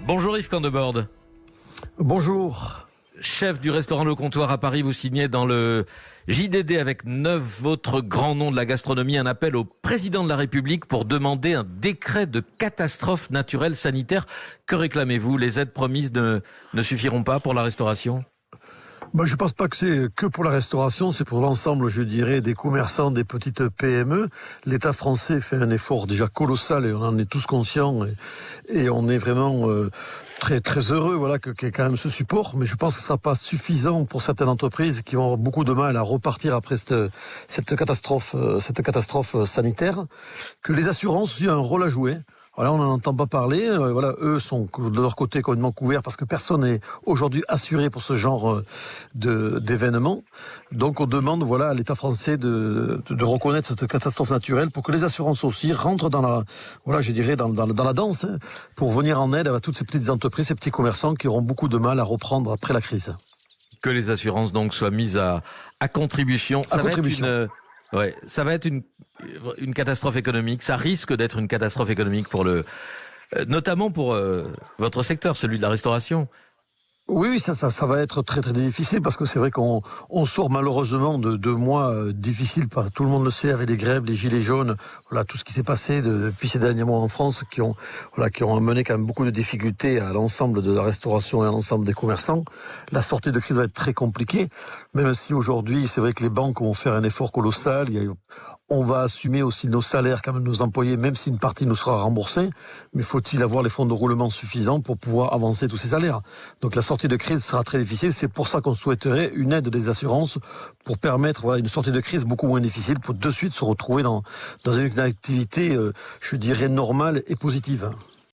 Bonjour Yves Candebord. Bonjour. Chef du restaurant Le Comptoir à Paris, vous signez dans le JDD avec 9 autres grands noms de la gastronomie un appel au président de la République pour demander un décret de catastrophe naturelle sanitaire. Que réclamez-vous? Les aides promises ne suffiront pas pour la restauration? Je ne pense pas que c'est que pour la restauration, c'est pour l'ensemble, je dirais, des commerçants, des petites PME. L'État français fait un effort déjà colossal et on en est tous conscients et on est vraiment très très heureux qu'il y ait quand même ce support. Mais je pense que ce ne sera pas suffisant pour certaines entreprises qui vont avoir beaucoup de mal à repartir après cette catastrophe sanitaire. Que les assurances aussi ont un rôle à jouer. Voilà, on n'en entend pas parler. Eux sont de leur côté complètement couverts parce que personne n'est aujourd'hui assuré pour ce genre d'événement. Donc on demande à l'État français de reconnaître cette catastrophe naturelle pour que les assurances aussi rentrent dans la danse pour venir en aide à toutes ces petites entreprises, ces petits commerçants qui auront beaucoup de mal à reprendre après la crise. Que les assurances donc soient mises à contribution. Ça va être une catastrophe économique. Ça risque d'être une catastrophe économique notamment pour votre secteur, celui de la restauration. Oui, ça va être très très difficile parce que c'est vrai qu'on sort malheureusement de 2 mois difficiles. Tout le monde le sait, avec les grèves, les gilets jaunes, tout ce qui s'est passé depuis ces derniers mois en France, qui ont amené quand même beaucoup de difficultés à l'ensemble de la restauration et à l'ensemble des commerçants. La sortie de crise va être très compliquée, même si aujourd'hui c'est vrai que les banques vont faire un effort colossal. On va assumer aussi nos salaires, quand même, nos employés, même si une partie nous sera remboursée. Mais faut-il avoir les fonds de roulement suffisants pour pouvoir avancer tous ces salaires? Donc la sortie de crise sera très difficile. C'est pour ça qu'on souhaiterait une aide des assurances pour permettre une sortie de crise beaucoup moins difficile, pour de suite se retrouver dans une activité, je dirais, normale et positive.